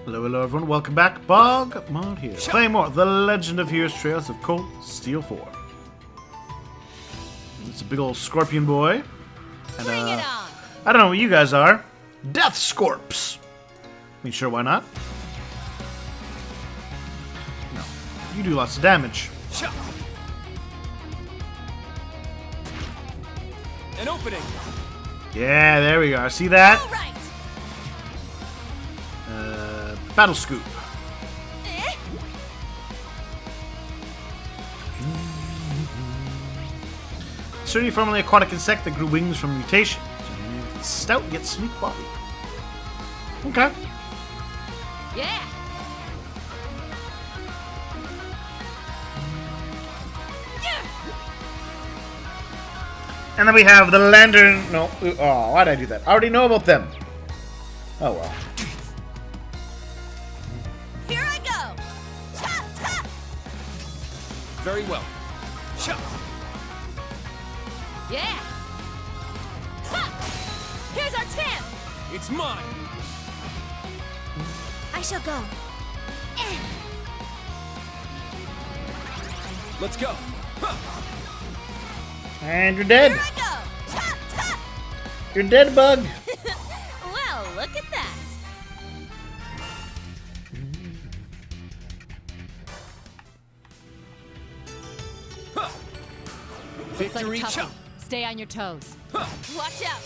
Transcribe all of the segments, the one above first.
Hello, hello everyone, welcome back. BogMod here. Playing more The Legend of Heroes Trails of Cold Steel 4. It's a big old scorpion boy. And, Bring it on. I don't know what you guys are. Death Scorps. I mean, sure, why not? No. You do lots of damage. An opening. Yeah, there we are. See that? All right. Battle Scoop. Sturdy, formerly aquatic insect that grew wings from mutation. Stout yet sleek body. Okay. Yeah. And then we have the lantern. No. Oh, why did I do that? I already know about them. Oh well. Here I go. Ta, ta. Very well. Yeah. Ha. Here's our chance. It's mine. I shall go. Let's go. And you're dead. Here I go. Ta, ta. You're dead, bug. Well, look at that. Looks like a Victory. tough one. Stay on your toes. Watch out.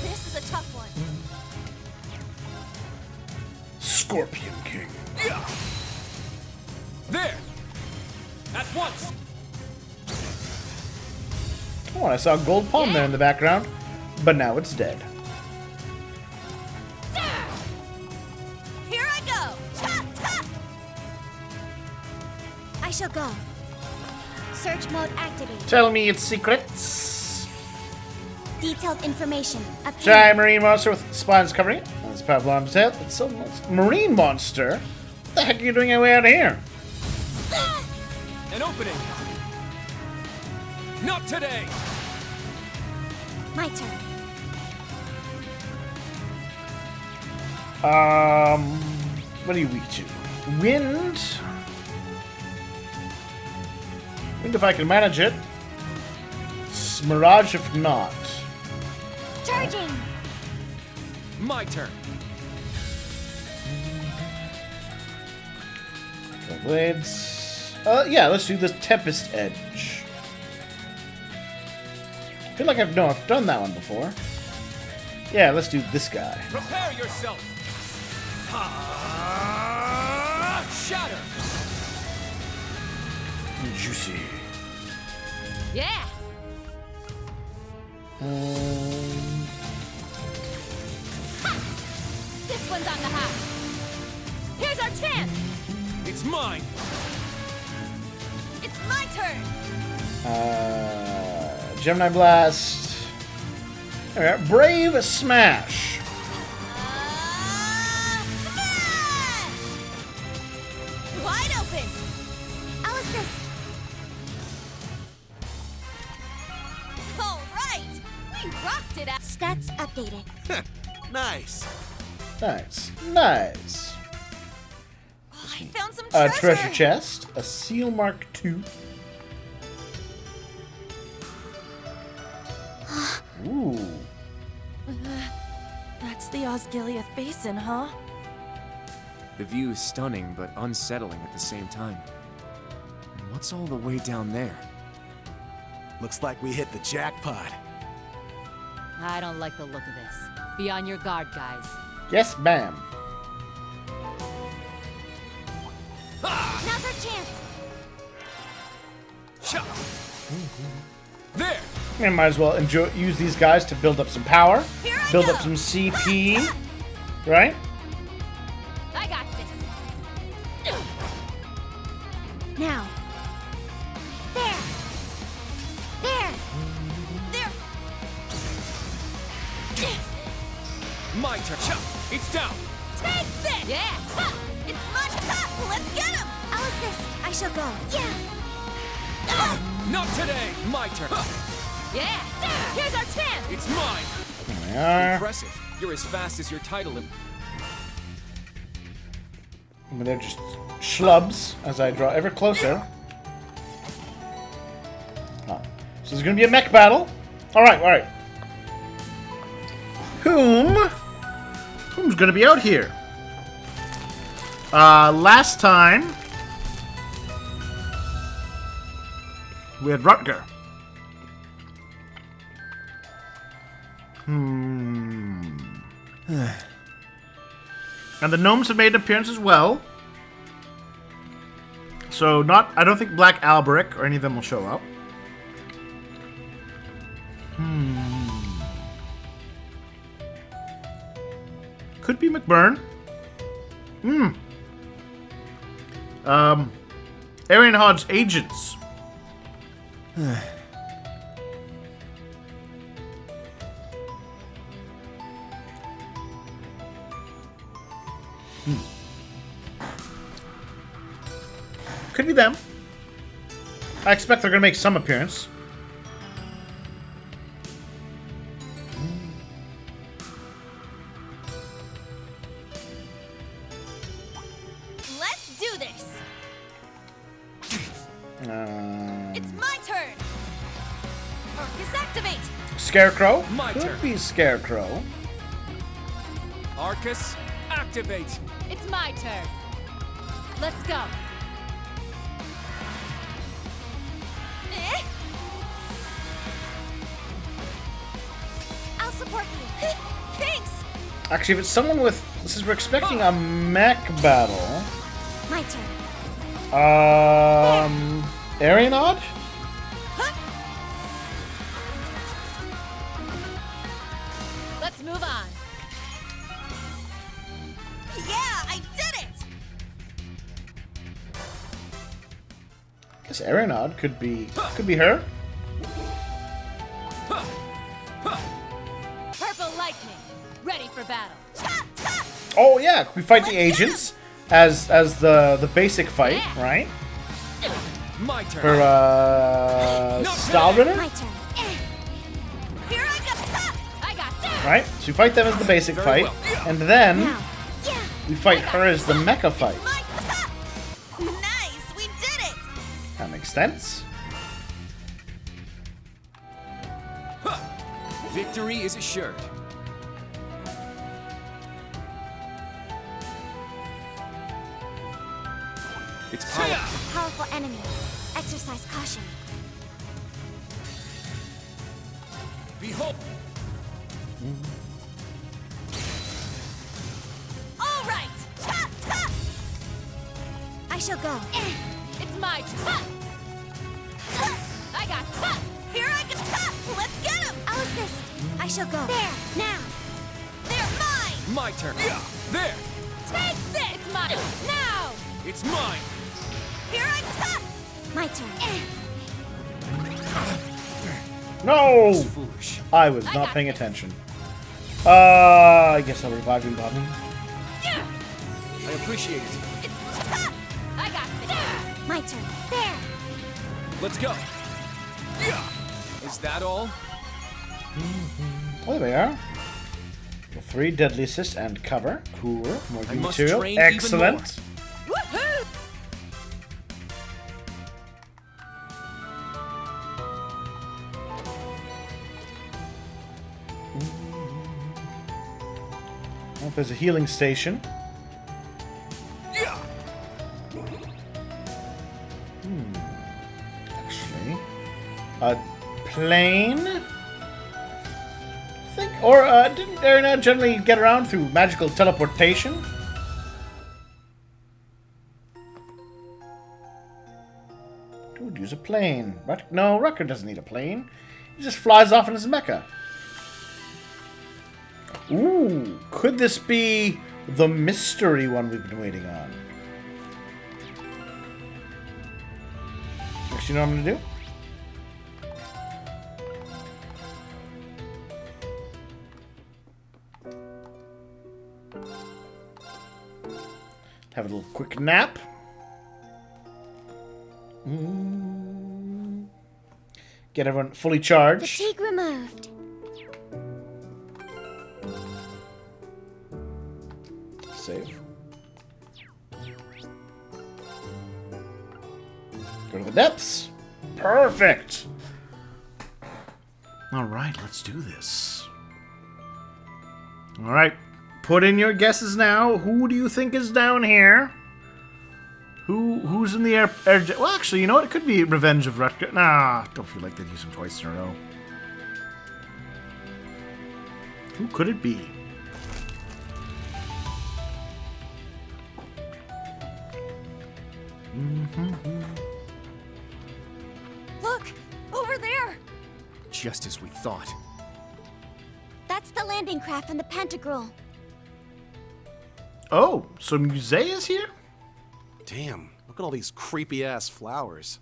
This is a tough one. Scorpion King. There. At once. Oh, I saw a gold palm there in the background, but now it's dead. Here I go. Ta, ta. I shall go. Search mode activated. Tell me its secrets. Detailed information. Giant marine monster with spines covering it. That's Pavlov's tail. It's so nice. Marine monster? What the heck are you doing way out of here? An opening. Not today. My turn. What are you weak to? Wind? Wind if I can manage it. Mirage if not. Charging. My turn. Blades. Yeah, let's do the Tempest Edge. I feel like I've done that one before. Yeah, let's do this guy. Prepare yourself. Shatter. Juicy. Yeah. This one's on the hop. Here's our chance. It's mine. It's my turn. Gemini Blast. There we are. Brave Smash. Smash! Wide open. I'll assist. All right. We rocked it out. Stats updated. Nice. Nice. Nice. Oh, I found some A treasure. treasure chest. A Seal Mark II. Ooh. That's the Osgiliath Basin, huh? The view is stunning, but unsettling at the same time. And what's all the way down there? Looks like we hit the jackpot. I don't like the look of this. Be on your guard, guys. Yes, ma'am. Now's our chance. There. We might as well use these guys to build up some power, Here I build go. up some CP, right? I got this. Now. There. There. There. My turn. It's down. Take this. Yeah. Ha. It's my turn. Let's get him. I'll assist. I shall go. Yeah. Not today. My turn. Yeah. Here's our chance. It's mine. There we are. Impressive. You're as fast as your title. I mean, they're just schlubs as I draw ever closer. Oh. So there's gonna be a mech battle. Alright, alright. Whom's gonna be out here? Last time we had Rutger. And the gnomes have made an appearance as well. So I don't think Black Alberic or any of them will show up. Could be McBurn. Arian Hod's agents. Could be them. I expect they're going to make some appearance. Let's do this. It's my turn. Arcus activate. Scarecrow? My Could turn. be Scarecrow. Arcus, activate. It's my turn. Let's go. I'll support you. Thanks. Actually, if it's someone with... Since we're expecting a mech battle... My turn. Arianod? Let's move on. Yeah, I did it. I guess Arianod could be her. Purple lightning, ready for battle. Oh yeah, we fight the agents as the basic fight, Yeah. right? My turn. For Stahlritter, My turn. Here I go. I got that. right? So we fight them as the basic Very fight, well. and then Now. Yeah. we fight her as the mecha fight. My nice, we did it. That makes sense. Victory is assured. It's powerful. Powerful enemy. Exercise caution. Behold. All right. I shall go. It's my turn. I got. Here I go. Let's get him. I'll assist. I shall go. There. Now. They're mine. My turn. There. Take this. It's mine. Now. It's mine. Here I come. My turn. No, Foolish. I was I not got paying this. attention. I guess I'll revive you, Bobby. I appreciate it. It's I got this. My turn. There. Let's go. Is that all? Oh, there we are. 3 deadly assist and cover. Cool. More I new must material. train even Excellent. Woohoo! Oh, there's a healing station. Actually, a plane. I think, or didn't Arena generally get around through magical teleportation? Dude, use a plane. No, Rucker doesn't need a plane. He just flies off in his mecha. Ooh, could this be the mystery one we've been waiting on? Actually, you know what I'm gonna do? Have a little quick nap. Get everyone fully charged. Fatigue removed. Save. Go to the depths. Perfect. All right, let's do this. All right, put in your guesses now. Who do you think is down here? Who's in the air? Well, actually, you know what? It could be Revenge of Rutger. Nah, don't feel like they'd use him twice in a row. Who could it be? Look! Over there! Just as we thought. That's the landing craft from the Pantagruel. Oh, so Musse is here? Damn, look at all these creepy-ass flowers.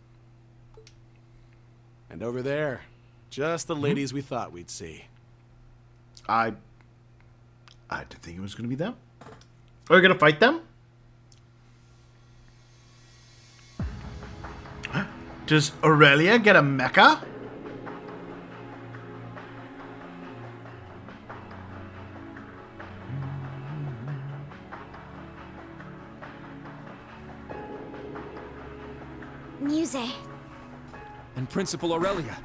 And over there, just the ladies we thought we'd see. I didn't think it was going to be them. Are we going to fight them? Does Aurelia get a mecha? Musse. And Principal Aurelia.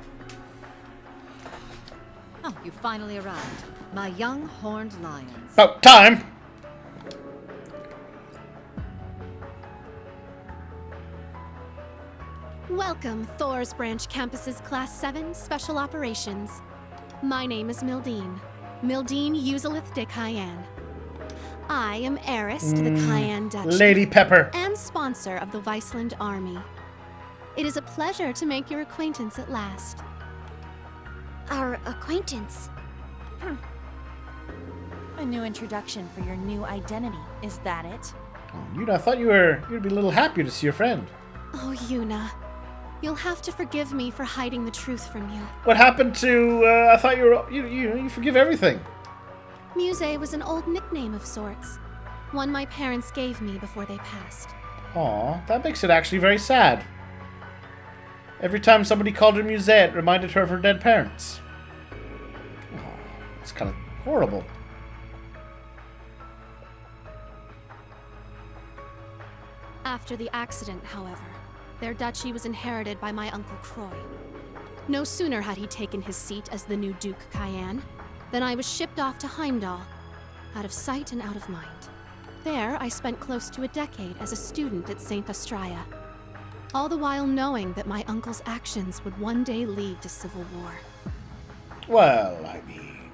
Oh, you finally arrived. My young horned lions. About time. Welcome, Thor's Branch Campus's Class 7 Special Operations. My name is Mildine. Mildine Uzalith de Cayenne. I am heiress to the Cayenne Duchy. Lady Pepper. And sponsor of the Viceland Army. It is a pleasure to make your acquaintance at last. Our acquaintance. A new introduction for your new identity. Is that it? Yuna, I thought you'd be a little happier to see your friend. Oh, Yuna. You'll have to forgive me for hiding the truth from you. What happened to? I thought you forgive everything. Musse was an old nickname of sorts. One my parents gave me before they passed. Aw, that makes it actually very sad. Every time somebody called her Musse, it reminded her of her dead parents. Oh, it's kind of horrible. After the accident, however, their duchy was inherited by my Uncle Croy. No sooner had he taken his seat as the new Duke Cayenne than I was shipped off to Heimdall, out of sight and out of mind. There, I spent close to a decade as a student at St. Astraea, all the while knowing that my uncle's actions would one day lead to civil war. Well, I mean,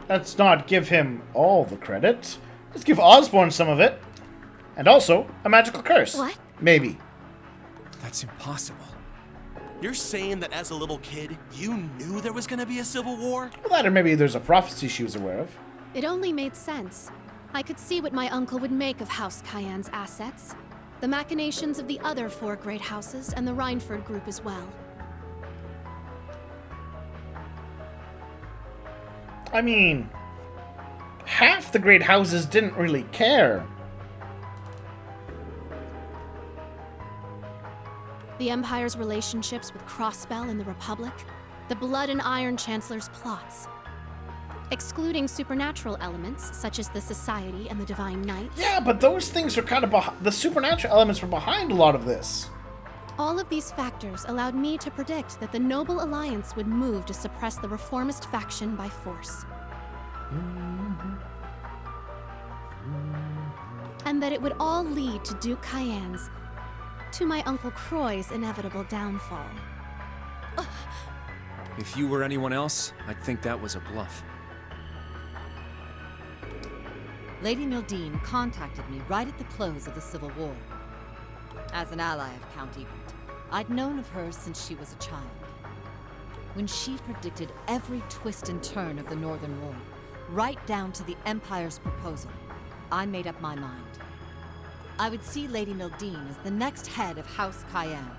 let's not give him all the credit. Let's give Osborne some of it. And also, a magical curse. What? Maybe. That's impossible. You're saying that as a little kid, you knew there was gonna be a civil war? Well, that or maybe there's a prophecy she was aware of. It only made sense. I could see what my uncle would make of House Cayenne's assets, the machinations of the other 4 great houses, and the Rhineford group as well. I mean, half the great houses didn't really care. The Empire's relationships with Crossbell and the Republic, the Blood and Iron Chancellor's plots. Excluding supernatural elements, such as the Society and the Divine Knights. Yeah, but those things are kind of the supernatural elements were behind a lot of this. All of these factors allowed me to predict that the Noble Alliance would move to suppress the reformist faction by force. And that it would all lead to Duke Cayenne's, to my Uncle Croy's inevitable downfall. If you were anyone else, I'd think that was a bluff. Lady Mildine contacted me right at the close of the Civil War. As an ally of Count Ebert, I'd known of her since she was a child. When she predicted every twist and turn of the Northern War, right down to the Empire's proposal, I made up my mind. I would see Lady Mildine as the next head of House Cayenne,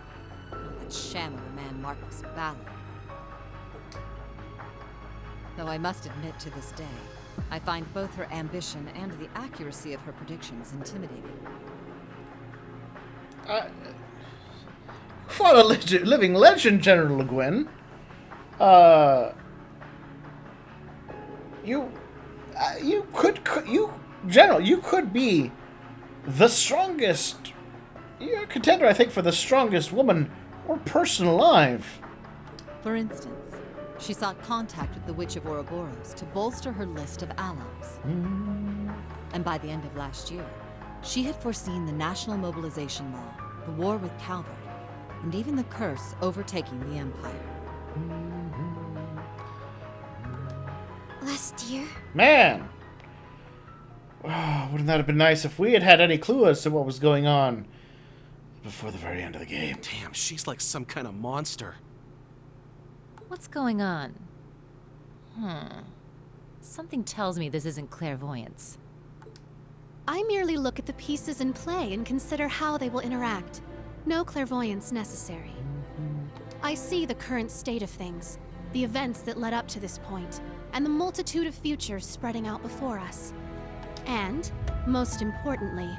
not that sham of a man Marcus Ballard. Though I must admit to this day, I find both her ambition and the accuracy of her predictions intimidating. Fought a living legend, General Le Guin. You could be the strongest you're a contender, I think, for the strongest woman or person alive. For instance, she sought contact with the Witch of Ouroboros to bolster her list of allies. And by the end of last year, she had foreseen the national mobilization law, the war with Calvert, and even the curse overtaking the Empire. Last year? Man! Oh, wouldn't that have been nice if we had had any clue as to what was going on before the very end of the game? Damn, she's like some kind of monster. What's going on? Something tells me this isn't clairvoyance. I merely look at the pieces in play and consider how they will interact. No clairvoyance necessary. I see the current state of things, the events that led up to this point, and the multitude of futures spreading out before us. And, most importantly,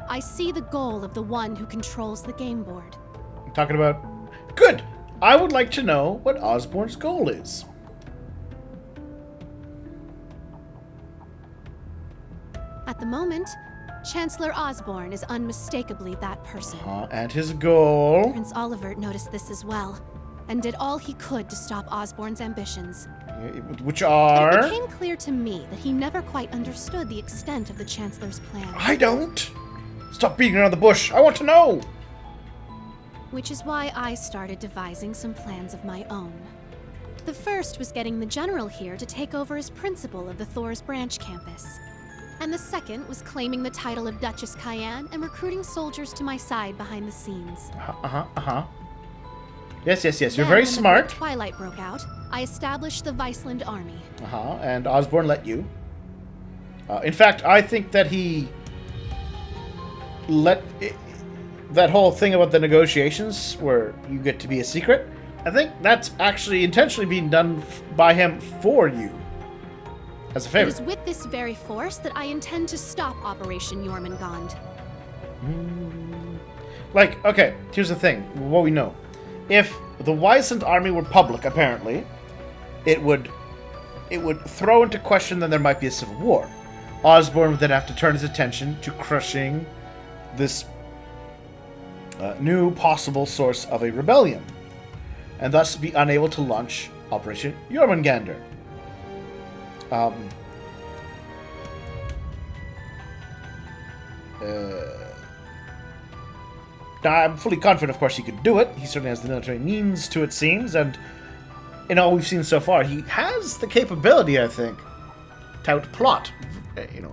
I see the goal of the one who controls the game board. I'm talking about... Good! I would like to know what Osborn's goal is. At the moment, Chancellor Osborn is unmistakably that person. And his goal... Prince Olivert noticed this as well, and did all he could to stop Osborn's ambitions. Which But are... it became clear to me that he never quite understood the extent of the Chancellor's plan. I don't! Stop beating around the bush! I want to know! Which is why I started devising some plans of my own. The first was getting the General here to take over as principal of the Thor's Branch campus. And the second was claiming the title of Duchess Cayenne and recruiting soldiers to my side behind the scenes. Yes, you're Then, very when smart. the Great Twilight broke out, I established the Viceland Army. And Osborn let you. In fact, I think that he let... that whole thing about the negotiations where you get to be a secret, I think that's actually intentionally being done by him for you. As a favor. It is with this very force that I intend to stop Operation Jormungand. Like, okay, here's the thing. What we know. If the Wiseland army were public, apparently, it would throw into question that there might be a civil war. Osborn would then have to turn his attention to crushing this new possible source of a rebellion, and thus be unable to launch Operation Jormungandr. Now, I'm fully confident, of course, he could do it. He certainly has the military means to, it seems, and in all we've seen so far, he has the capability, I think, to outplot,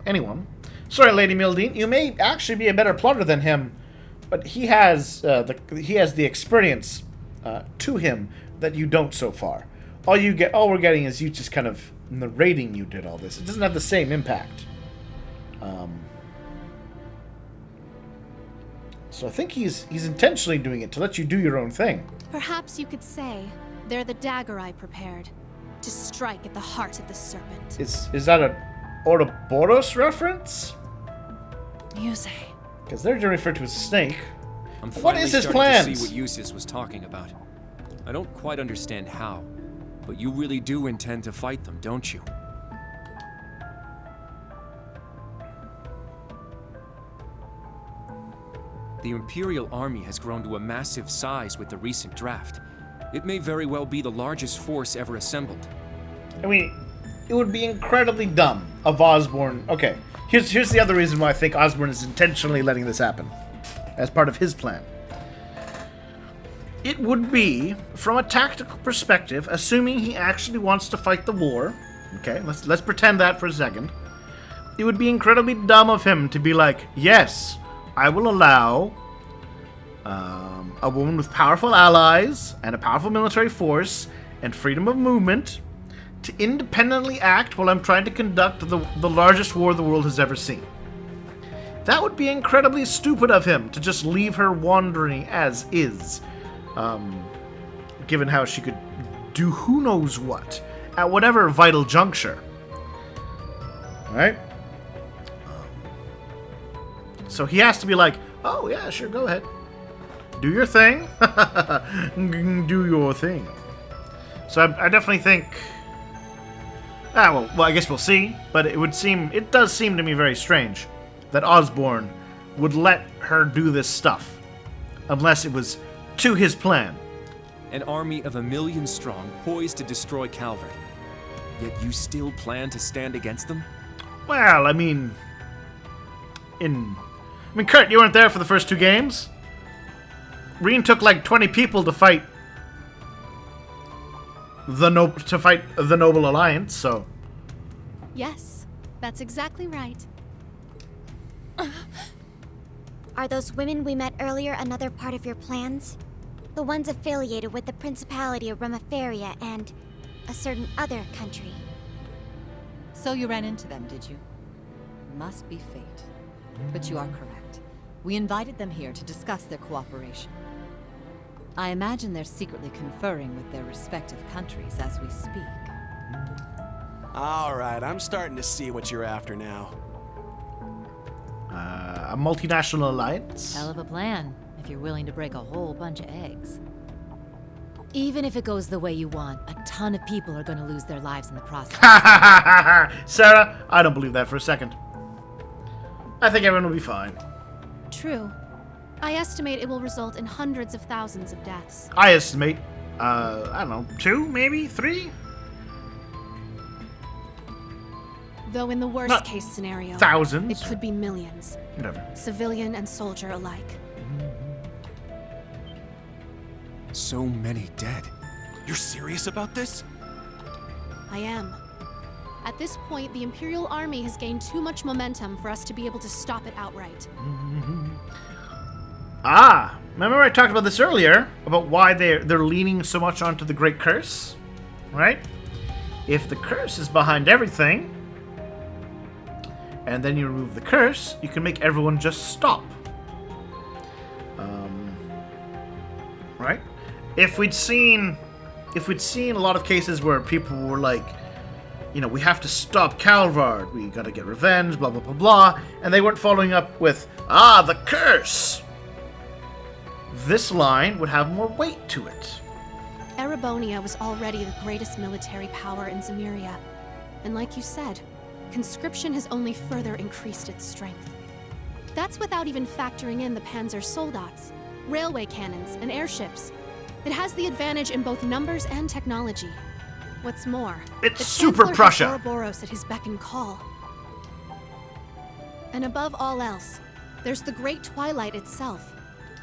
anyone. Sorry, Lady Mildine, you may actually be a better plotter than him, but he has the experience to him that you don't so far. All we're getting is you just kind of narrating you did all this. It doesn't have the same impact. So I think he's intentionally doing it to let you do your own thing. Perhaps you could say they're the dagger I prepared to strike at the heart of the serpent. Is that an Ouroboros reference? Musse. Because they're referred to as a snake. I'm What is his starting to plans? see what Eustace was talking about. I don't quite understand how, but you really do intend to fight them, don't you? The Imperial Army has grown to a massive size with the recent draft. It may very well be the largest force ever assembled. I mean, it would be incredibly dumb of Osborn. Okay, here's the other reason why I think Osborn is intentionally letting this happen, as part of his plan. It would be, from a tactical perspective, assuming he actually wants to fight the war. Okay, let's pretend that for a second. It would be incredibly dumb of him to be like, yes, I will allow a woman with powerful allies and a powerful military force and freedom of movement to independently act while I'm trying to conduct the largest war the world has ever seen. That would be incredibly stupid of him to just leave her wandering as is, given how she could do who knows what at whatever vital juncture. Alright? So he has to be like, oh yeah, sure, go ahead. Do your thing. Do your thing. So I definitely think... well, I guess we'll see. But it does seem to me very strange that Osborn would let her do this stuff unless it was to his plan. An army of 1,000,000 strong, poised to destroy Calvert. Yet you still plan to stand against them? Well, I mean, Kurt, you weren't there for the first 2 games. Reen took like 20 people to fight the Noble Alliance, so. Yes, that's exactly right. Are those women we met earlier another part of your plans? The ones affiliated with the Principality of Remiferia and a certain other country. So you ran into them, did you? Must be fate. But you are correct. We invited them here to discuss their cooperation. I imagine they're secretly conferring with their respective countries as we speak. All right, I'm starting to see what you're after now. A multinational alliance? Hell of a plan, if you're willing to break a whole bunch of eggs. Even if it goes the way you want, a ton of people are going to lose their lives in the process. Sarah, I don't believe that for a second. I think everyone will be fine. True. I estimate it will result in hundreds of thousands of deaths. I estimate, I don't know, 2, maybe 3? Though in the worst Not case scenario, thousands. it could be millions. Whatever. Civilian and soldier alike. So many dead. You're serious about this? I am. At this point, the Imperial Army has gained too much momentum for us to be able to stop it outright. Remember I talked about this earlier, about why they're leaning so much onto the Great Curse, right? If the curse is behind everything, and then you remove the curse, you can make everyone just stop. Right? If we'd seen a lot of cases where people were like, you know, we have to stop Calvard, we gotta get revenge, blah blah blah blah, and they weren't following up with, the curse. This line would have more weight to it. Erebonia was already the greatest military power in Zemuria. And like you said, conscription has only further increased its strength. That's without even factoring in the Panzer Soldats, railway cannons, and airships. It has the advantage in both numbers and technology. What's more, It's the Super Chancellor Prussia. has Ouroboros at his beck and call. And above all else, there's the Great Twilight itself.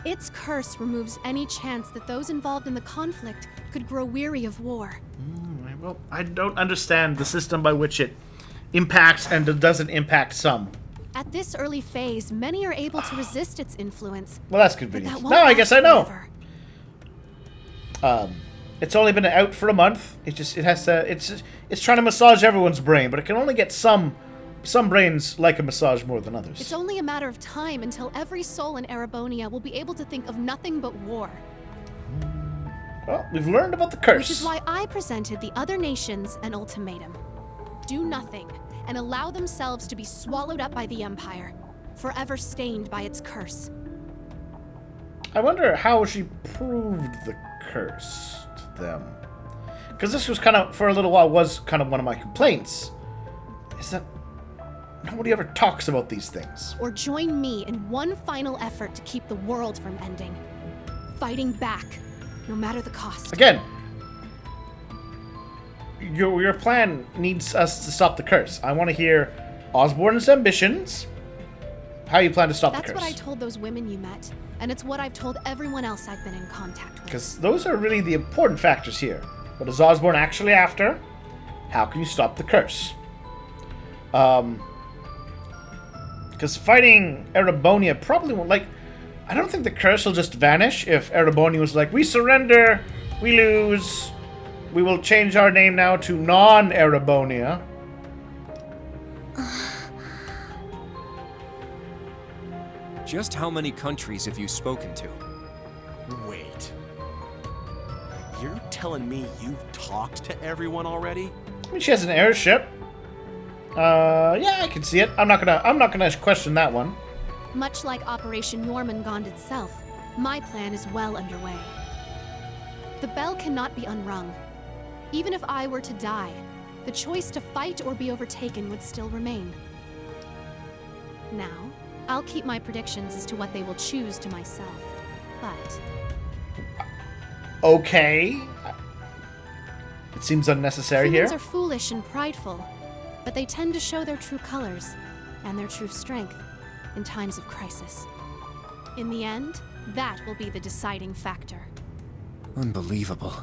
Its curse removes any chance that those involved in the conflict could grow weary of war. Well, I don't understand the system by which it impacts and doesn't impact some. At this early phase, many are able to resist its influence. Well, that's But convenient. that won't Now I guess I last know. forever. It's only been out for a month. It's trying to massage everyone's brain, but it can only get some brains like a massage more than others. It's only a matter of time until every soul in Erebonia will be able to think of nothing but war. Well, we've learned about the curse. Which is why I presented the other nations an ultimatum. Do nothing, and allow themselves to be swallowed up by the Empire, forever stained by its curse. I wonder how she proved the curse to them. Because this was kind of, for a little while, was kind of one of my complaints. Is that nobody ever talks about these things. Or join me in one final effort to keep the world from ending. Fighting back, no matter the cost. Again, your plan needs us to stop the curse. I want to hear Osborne's ambitions. How you plan to stop the curse. That's what I told those women you met, and it's what I've told everyone else I've been in contact with. Because those are really the important factors here. What is Osborne actually after? How can you stop the curse? Because fighting Erebonia probably won't, like, I don't think the curse will just vanish if Erebonia was like, we surrender, we lose, we will change our name now to non-Erebonia. Just how many countries have you spoken to? Wait. You're telling me you've talked to everyone already? I mean, she has an airship. Yeah, I can see it. I'm not gonna question that one. Much like Operation Jormungand itself, my plan is well underway. The bell cannot be unrung. Even if I were to die, the choice to fight or be overtaken would still remain. Now, I'll keep my predictions as to what they will choose to myself. but Okay. It seems unnecessary humans here. are foolish and prideful, but they tend to show their true colors and their true strength in times of crisis. In the end, that will be the deciding factor. Unbelievable.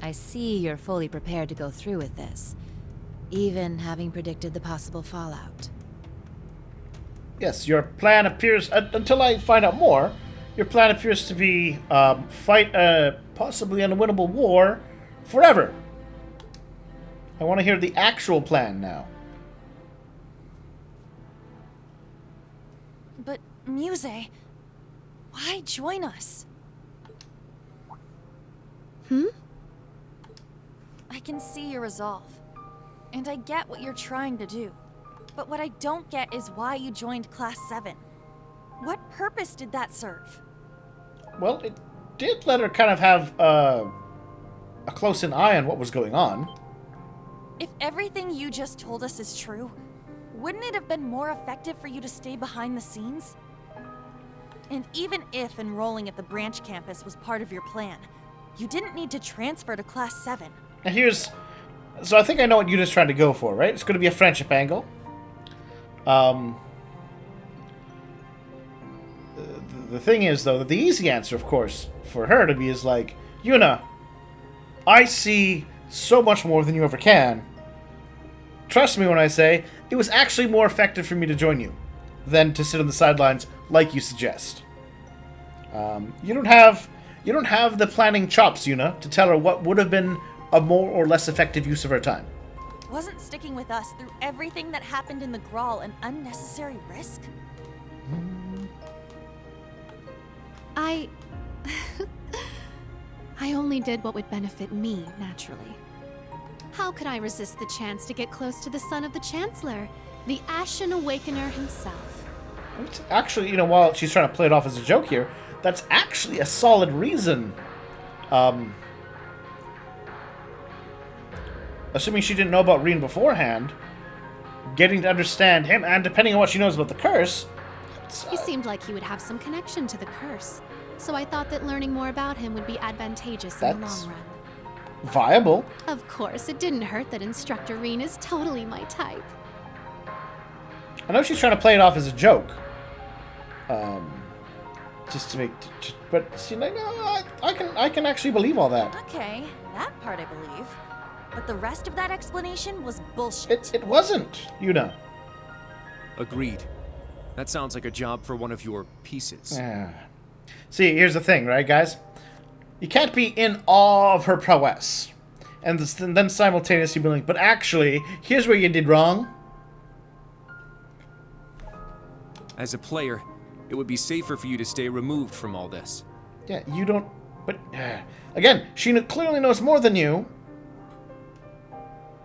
I see you're fully prepared to go through with this, even having predicted the possible fallout. Yes, your plan appears, until I find out more, your plan appears to be fight a possibly unwinnable war forever. I want to hear the actual plan now. But, Musse, why join us? I can see your resolve, and I get what you're trying to do. But what I don't get is why you joined Class 7. What purpose did that serve? Well, it did let her kind of have a close-in eye on what was going on. If everything you just told us is true, wouldn't it have been more effective for you to stay behind the scenes? And even if enrolling at the branch campus was part of your plan, you didn't need to transfer to Class 7. And here's... So I think I know what Yuna's trying to go for, right? It's going to be a friendship angle. The thing is, though, that the easy answer, of course, for her to be is like, Yuna, I see so much more than you ever can. Trust me when I say, it was actually more effective for me to join you than to sit on the sidelines like you suggest. You don't have the planning chops, Yuna, to tell her what would have been a more or less effective use of her time. Wasn't sticking with us through everything that happened in the Grawl an unnecessary risk? I only did what would benefit me, naturally. How could I resist the chance to get close to the son of the Chancellor, the Ashen Awakener himself? Actually, while she's trying to play it off as a joke here, that's actually a solid reason. Assuming she didn't know about Reen beforehand, getting to understand him, and depending on what she knows about the curse... He seemed like he would have some connection to the curse, so I thought that learning more about him would be advantageous in the long run. Viable. Of course, it didn't hurt that Instructor Reen is totally my type. I know she's trying to play it off as a joke. Just to make... But, I can actually believe all that. Okay, that part I believe. But the rest of that explanation was bullshit. It wasn't, Yuna. Agreed. That sounds like a job for one of your pieces. See, here's the thing, right, guys? You can't be in awe of her prowess. And then simultaneously be like, but actually, here's where you did wrong. As a player, it would be safer for you to stay removed from all this. Yeah, you don't... But, again, she clearly knows more than you.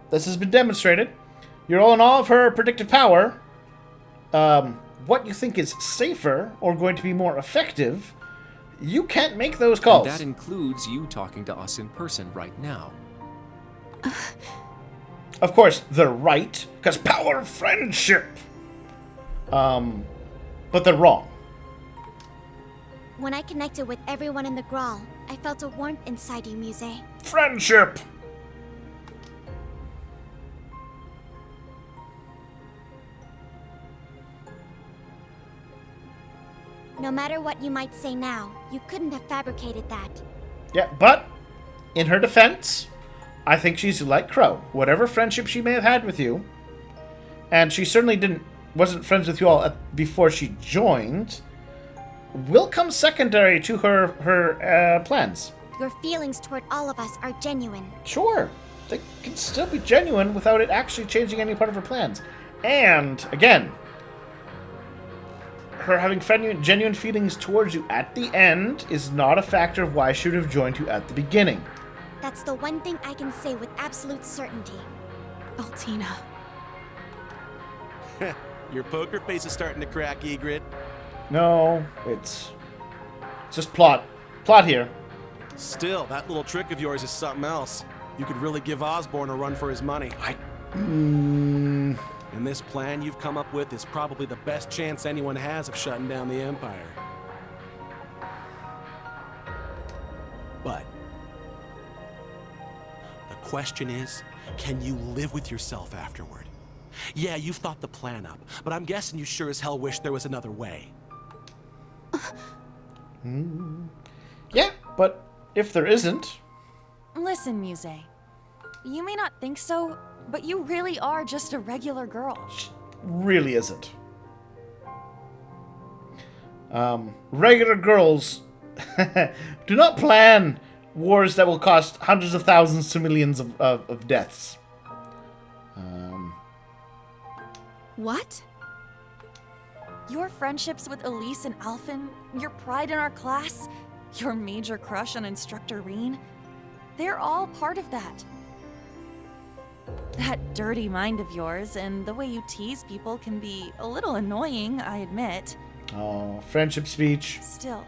This has been demonstrated. You're all in awe of her predictive power. What you think is safer or going to be more effective, you can't make those calls. And that includes you talking to us in person right now. Of course, they're right, because power of friendship. But they're wrong. When I connected with everyone in the Grawl, I felt a warmth inside you, Musse. Friendship! No matter what you might say now, you couldn't have fabricated that. Yeah, but, in her defense, I think she's like Crow. Whatever friendship she may have had with you, and she certainly wasn't friends with you all before she joined, will come secondary to her plans. Your feelings toward all of us are genuine. Sure, they can still be genuine without it actually changing any part of her plans. And, again, her having genuine feelings towards you at the end is not a factor of why she would have joined you at the beginning. That's the one thing I can say with absolute certainty. Altina. Your poker face is starting to crack, Egret. No, it's just plot. Plot here. Still, that little trick of yours is something else. You could really give Osborne a run for his money. And this plan you've come up with is probably the best chance anyone has of shutting down the Empire. question is, can you live with yourself afterward? Yeah, you've thought the plan up, but I'm guessing you sure as hell wish there was another way. Yeah, but if there isn't... Listen, Musse. You may not think so, but you really are just a regular girl. Really isn't. Regular girls do not plan wars that will cost hundreds of thousands to millions of deaths. What? Your friendships with Elise and Alphen, your pride in our class, your major crush on Instructor Reen, they're all part of that. That dirty mind of yours and the way you tease people can be a little annoying, I admit. Oh, friendship speech. Still,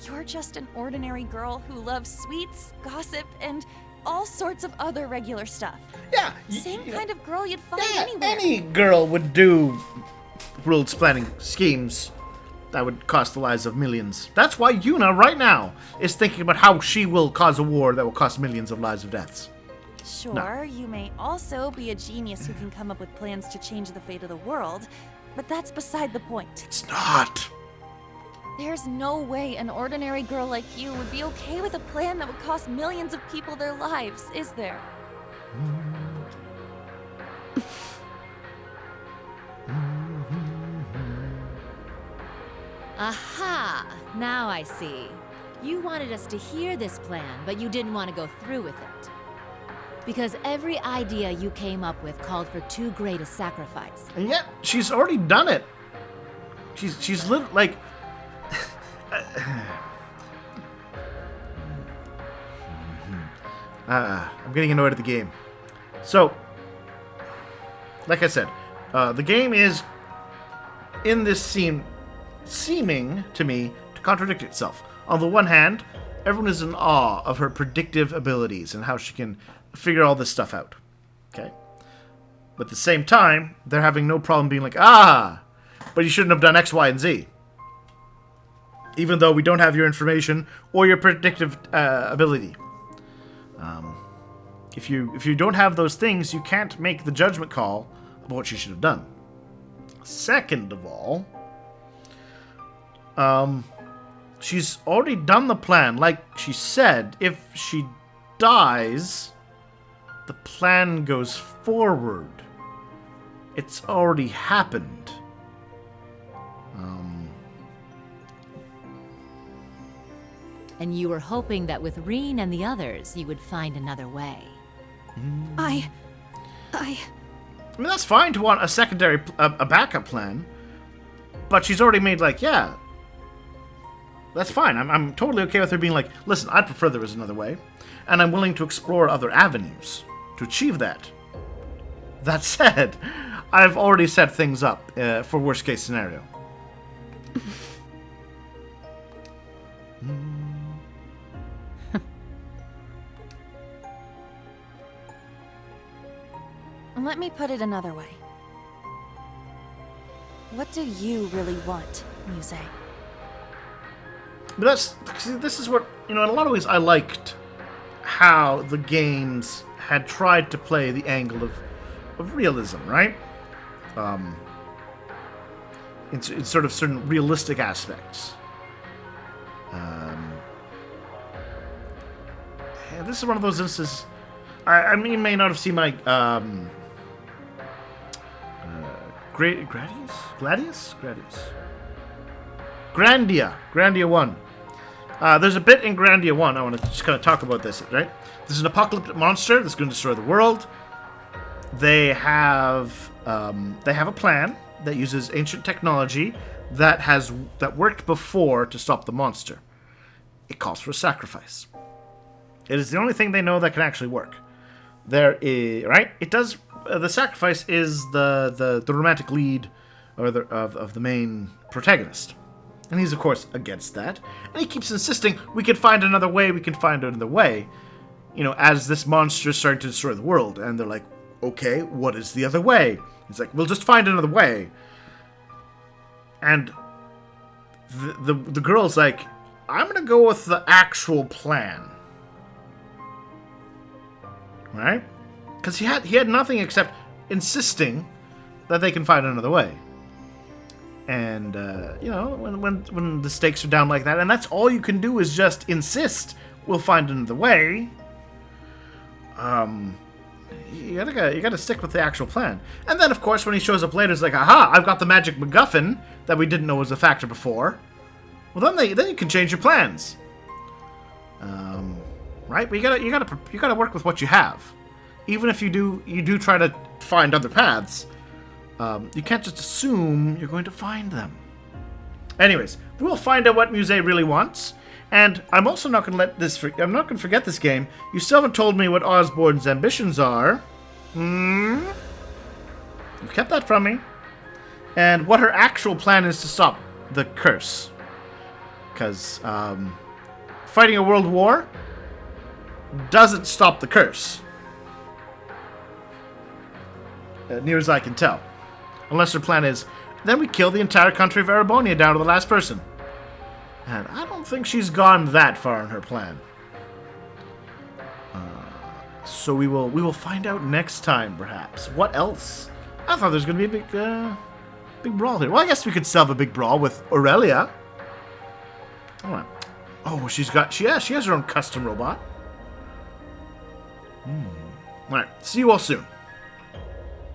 you're just an ordinary girl who loves sweets, gossip, and all sorts of other regular stuff. Yeah. Same kind of girl you'd find Yeah, anywhere. any girl would do rules planning schemes that would cost the lives of millions. That's why Yuna, right now, is thinking about how she will cause a war that will cost millions of lives of deaths. Sure, you may also be a genius who can come up with plans to change the fate of the world, but that's beside the point. It's not. There's no way an ordinary girl like you would be okay with a plan that would cost millions of people their lives, is there? Aha! Now I see. You wanted us to hear this plan, but you didn't want to go through with it. Because every idea you came up with called for too great a sacrifice. And yet, she's already done it. She's lived, like... I'm getting annoyed at the game. So, like I said, the game is, in this scene, seeming to me to contradict itself. On the one hand, everyone is in awe of her predictive abilities and how she can figure all this stuff out. Okay? But at the same time, they're having no problem being like, but you shouldn't have done X, Y, and Z. Even though we don't have your information or your predictive ability. If you don't have those things, you can't make the judgment call about what you should have done. Second of all, she's already done the plan. Like she said, if she dies, the plan goes forward. It's already happened. And you were hoping that with Reen and the others, you would find another way. I mean, that's fine to want a secondary, a backup plan. But she's already made, like, yeah. That's fine. I'm totally okay with her being like, listen, I'd prefer there was another way. And I'm willing to explore other avenues to achieve that. That said, I've already set things up for worst case scenario. Let me put it another way. What do you really want, Musse? But this is what, in a lot of ways I liked how the games had tried to play the angle of realism, right? In sort of certain realistic aspects. And this is one of those instances. I mean, you may not have seen my Grandia 1. There's a bit in Grandia 1, I want to just kind of talk about this, right? There's an apocalyptic monster that's going to destroy the world. They have a plan that uses ancient technology that worked before to stop the monster. It calls for a sacrifice. It is the only thing they know that can actually work. There is, right? It does. The sacrifice is the romantic lead of the main protagonist. And he's, of course, against that. And he keeps insisting, we can find another way, as this monster is starting to destroy the world. And they're like, okay, what is the other way? He's like, we'll just find another way. And the girl's like, I'm going to go with the actual plan. right? Because he had nothing except insisting that they can find another way. And you know, when the stakes are down like that, and that's all you can do is just insist we'll find another way. You gotta stick with the actual plan. And then, of course, when he shows up later, it's like, aha, I've got the magic MacGuffin that we didn't know was a factor before. Well, then you can change your plans. Right? But you gotta work with what you have. Even if you do try to find other paths, you can't just assume you're going to find them. Anyways, we'll find out what Musse really wants. And I'm also not going to let this... I'm not going to forget this game. You still haven't told me what Osborne's ambitions are. You've kept that from me. And what her actual plan is to stop the curse. Because fighting a world war doesn't stop the curse. Near as I can tell. Unless her plan is, then we kill the entire country of Erebonia down to the last person. And I don't think she's gone that far in her plan. So we will find out next time, perhaps. What else? I thought there was going to be a big brawl here. Well, I guess we could solve a big brawl with Aurelia. All right. Oh, she has her own custom robot. All right. See you all soon.